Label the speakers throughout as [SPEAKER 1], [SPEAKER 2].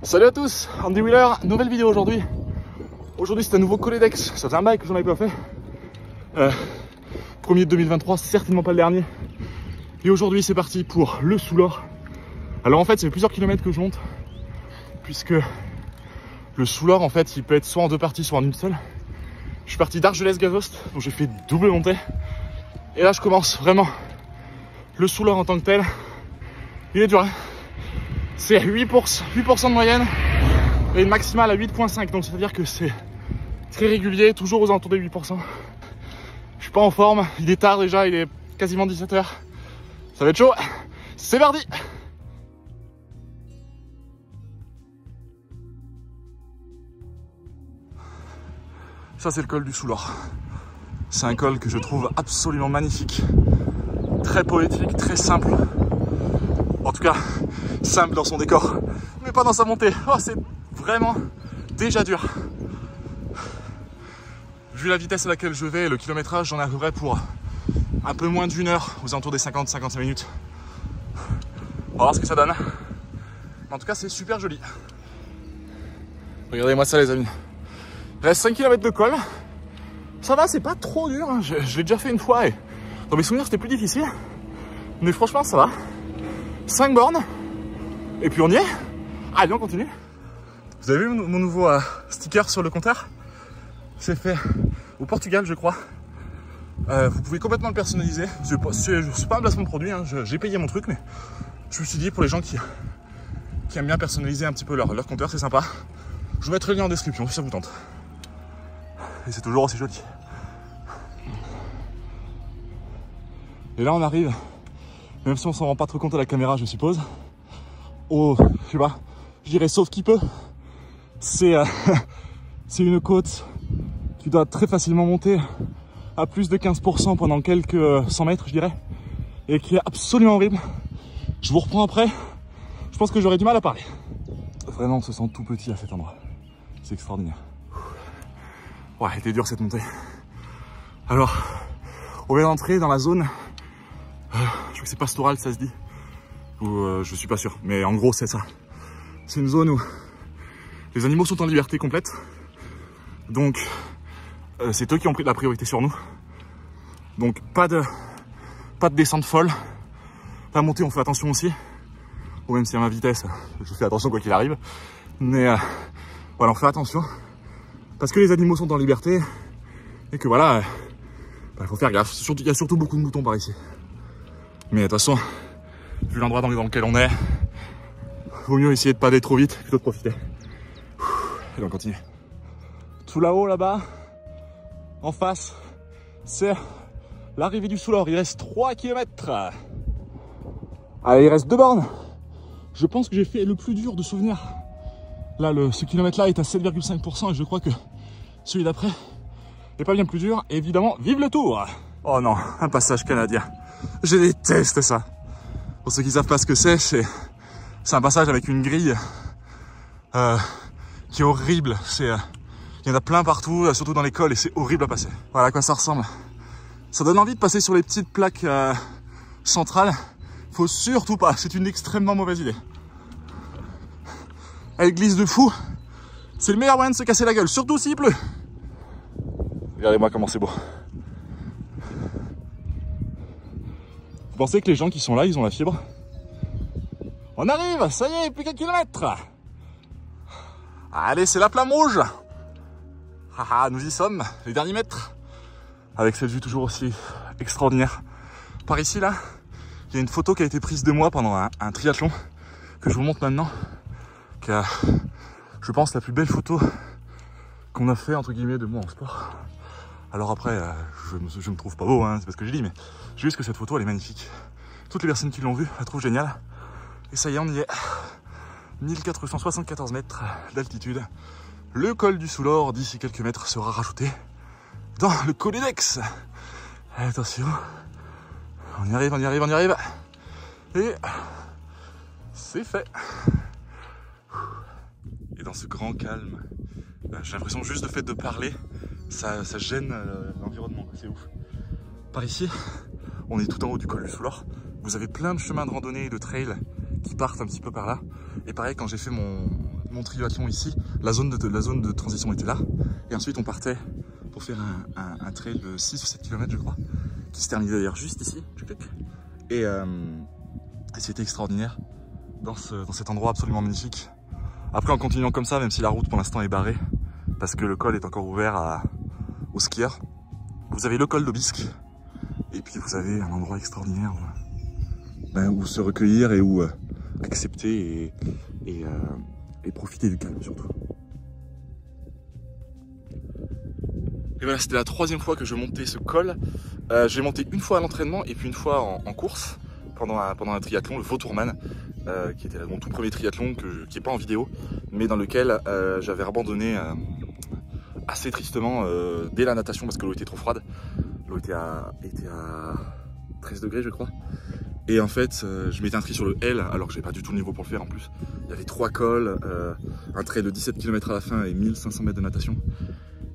[SPEAKER 1] Salut à tous, Andy Wheeler, nouvelle vidéo aujourd'hui. Aujourd'hui c'est un nouveau Colédex, ça faisait un bail que j'en avais pas fait. Premier de 2023, certainement pas le dernier. Et aujourd'hui c'est parti pour le Soulor. Alors en fait ça fait plusieurs kilomètres que je monte, puisque le Soulor en fait il peut être soit en deux parties, soit en une seule. Je suis parti d'Argelès-Gazost, donc j'ai fait double montée. Et là je commence vraiment le Soulor en tant que tel. Il est dur, hein. C'est 8% de moyenne et une maximale à 8,5, donc c'est à dire que c'est très régulier, toujours aux alentours de 8%. Je suis pas en forme, il est tard déjà, il est quasiment 17 h. Ça va être chaud, c'est parti. Ça c'est le col du Soulor. C'est un col que je trouve absolument magnifique, très poétique, très simple. En tout cas, simple dans son décor, mais pas dans sa montée. Oh, c'est vraiment déjà dur. Vu la vitesse à laquelle je vais et le kilométrage, j'en arriverai pour un peu moins d'une heure, aux alentours des 50-55 minutes. On va voir ce que ça donne. En tout cas, c'est super joli. Regardez-moi ça, les amis. Il reste 5 km de col. Ça va, c'est pas trop dur. Hein. Je l'ai déjà fait une fois et dans mes souvenirs, c'était plus difficile. Mais franchement, ça va. 5 bornes. Et puis on y est. Allez, on continue. Vous avez vu mon nouveau sticker sur le compteur? C'est fait au Portugal, je crois. Vous pouvez complètement le personnaliser. C'est pas un placement de produit, hein. J'ai payé mon truc, mais je me suis dit pour les gens qui aiment bien personnaliser un petit peu leur compteur, c'est sympa. Je vous mettrai le lien en description si ça vous tente. Et c'est toujours aussi joli. Et là on arrive, même si on s'en rend pas trop compte à la caméra, je suppose, je sais pas, je dirais sauf qui peut. C'est une côte qui doit très facilement monter à plus de 15% pendant quelques 100 mètres, je dirais, et qui est absolument horrible. Je vous reprends après, je pense que j'aurais du mal à parler. Vraiment, on se sent tout petit à cet endroit. C'est extraordinaire. Ouais, elle était dure cette montée. Alors, on vient d'entrer dans la zone, je crois que c'est pastoral, ça se dit, ou je suis pas sûr, mais en gros c'est ça. C'est une zone où les animaux sont en liberté complète, donc c'est eux qui ont pris la priorité sur nous. Donc pas de descente folle. La montée on fait attention aussi, ou même si à ma vitesse, je fais attention quoi qu'il arrive, mais voilà, on fait attention parce que les animaux sont en liberté et que voilà, il faut faire gaffe. Il y a surtout beaucoup de moutons par ici. Mais de toute façon, vu l'endroit dans lequel on est, vaut mieux essayer de pas aller trop vite plutôt de profiter. Allez, on continue. Tout là-haut, là-bas, en face, c'est l'arrivée du Soulor. Il reste 3 km. Allez, il reste 2 bornes. Je pense que j'ai fait le plus dur de souvenirs. Là, ce kilomètre-là est à 7,5% et je crois que celui d'après n'est pas bien plus dur. Et évidemment, vive le Tour! Oh non, un passage canadien. Je déteste ça. Pour ceux qui savent pas ce que c'est un passage avec une grille qui est horrible. Il y en a plein partout, surtout dans les cols, et c'est horrible à passer. Voilà à quoi ça ressemble. Ça donne envie de passer sur les petites plaques centrales. Faut surtout pas, c'est une extrêmement mauvaise idée. Elle glisse de fou. C'est le meilleur moyen de se casser la gueule, surtout s'il pleut. Regardez-moi comment c'est beau. Vous pensez que les gens qui sont là, ils ont la fibre? On arrive, ça y est, plus qu'un kilomètre. Allez, c'est la flamme rouge. Haha, nous y sommes, les derniers mètres. Avec cette vue toujours aussi extraordinaire. Par ici, là, il y a une photo qui a été prise de moi pendant un triathlon, que je vous montre maintenant. Qui a, je pense, la plus belle photo qu'on a fait, entre guillemets, de moi en sport. Alors après, je me trouve pas beau, hein, c'est pas ce que je dis, mais juste que cette photo, elle est magnifique. Toutes les personnes qui l'ont vue la trouvent géniale. Et ça y est, on y est. 1474 mètres d'altitude. Le col du Soulor, d'ici quelques mètres, sera rajouté dans le Colédex. Attention. On y arrive, on y arrive, on y arrive. Et c'est fait. Et dans ce grand calme, j'ai l'impression juste le fait de parler, ça gêne l'environnement, c'est ouf. Par ici, on est tout en haut du col du Soulor. Vous avez plein de chemins de randonnée et de trail qui partent un petit peu par là. Et pareil, quand j'ai fait mon triathlon ici. La zone de transition était là. Et ensuite, on partait pour faire un trail de 6 ou 7 km, je crois, qui se terminait d'ailleurs juste ici. Et c'était extraordinaire dans cet endroit absolument magnifique. Après, en continuant comme ça, même si la route pour l'instant est barrée, parce que le col est encore ouvert aux skieurs, vous avez le col d'Aubisque, et puis vous avez un endroit extraordinaire où se recueillir et où accepter et profiter du calme surtout. Et voilà, c'était la 3e fois que je montais ce col. J'ai monté une fois à l'entraînement et puis une fois en course pendant un triathlon, le Vautourman, qui était mon tout premier triathlon qui n'est pas en vidéo, mais dans lequel j'avais abandonné assez tristement dès la natation parce que l'eau était trop froide. L'eau était à 13 degrés, je crois. Et en fait, je m'étais inscrit sur le L alors que j'avais pas du tout le niveau pour le faire en plus. Il y avait 3 cols, un trail de 17 km à la fin et 1500 mètres de natation.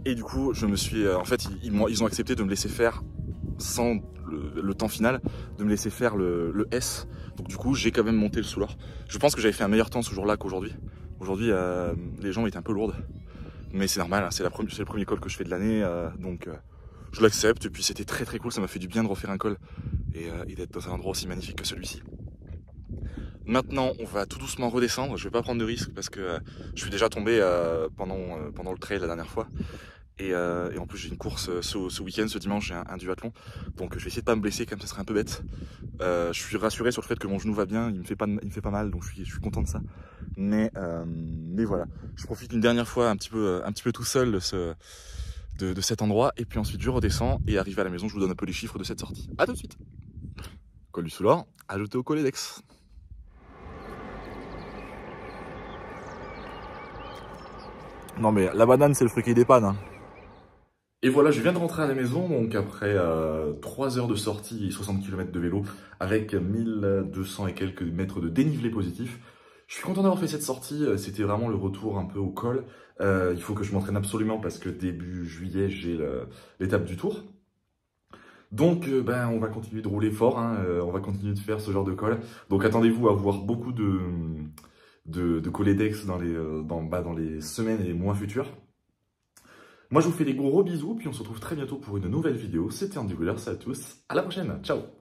[SPEAKER 1] Et du coup, je me suis, en fait, ils ont accepté de me laisser faire sans le temps final, de me laisser faire le S. Donc du coup, j'ai quand même monté le Soulor. Je pense que j'avais fait un meilleur temps ce jour-là qu'aujourd'hui. Aujourd'hui, les jambes étaient un peu lourdes, mais c'est normal, hein, c'est le premier col que je fais de l'année, donc je l'accepte. Et puis c'était très très cool, ça m'a fait du bien de refaire un col et d'être dans un endroit aussi magnifique que celui-ci. Maintenant, on va tout doucement redescendre. Je vais pas prendre de risque parce que je suis déjà tombé pendant le trail la dernière fois. Et en plus, j'ai une course ce week-end, ce dimanche, j'ai un duathlon. Donc je vais essayer de pas me blesser, comme ça serait un peu bête. Je suis rassuré sur le fait que mon genou va bien, il me fait pas mal, donc je suis content de ça. Mais voilà, je profite une dernière fois un petit peu tout seul de cet endroit. Et puis ensuite, je redescends et arrivé à la maison, je vous donne un peu les chiffres de cette sortie. A tout de suite. Col du Soulor, ajouté au Colédex. Non mais la banane, c'est le fruit qui dépanne, hein. Et voilà, je viens de rentrer à la maison, donc après 3 heures de sortie et 60 km de vélo, avec 1200 et quelques mètres de dénivelé positif. Je suis content d'avoir fait cette sortie, c'était vraiment le retour un peu au col. Il faut que je m'entraîne absolument parce que début juillet, j'ai l'étape du Tour. Donc on va continuer de rouler fort, hein, on va continuer de faire ce genre de col. Donc attendez-vous à voir beaucoup de Colédex dans les semaines et les mois futurs. Moi, je vous fais des gros bisous, puis on se retrouve très bientôt pour une nouvelle vidéo. C'était Andy Wheeler, salut à tous, à la prochaine, ciao!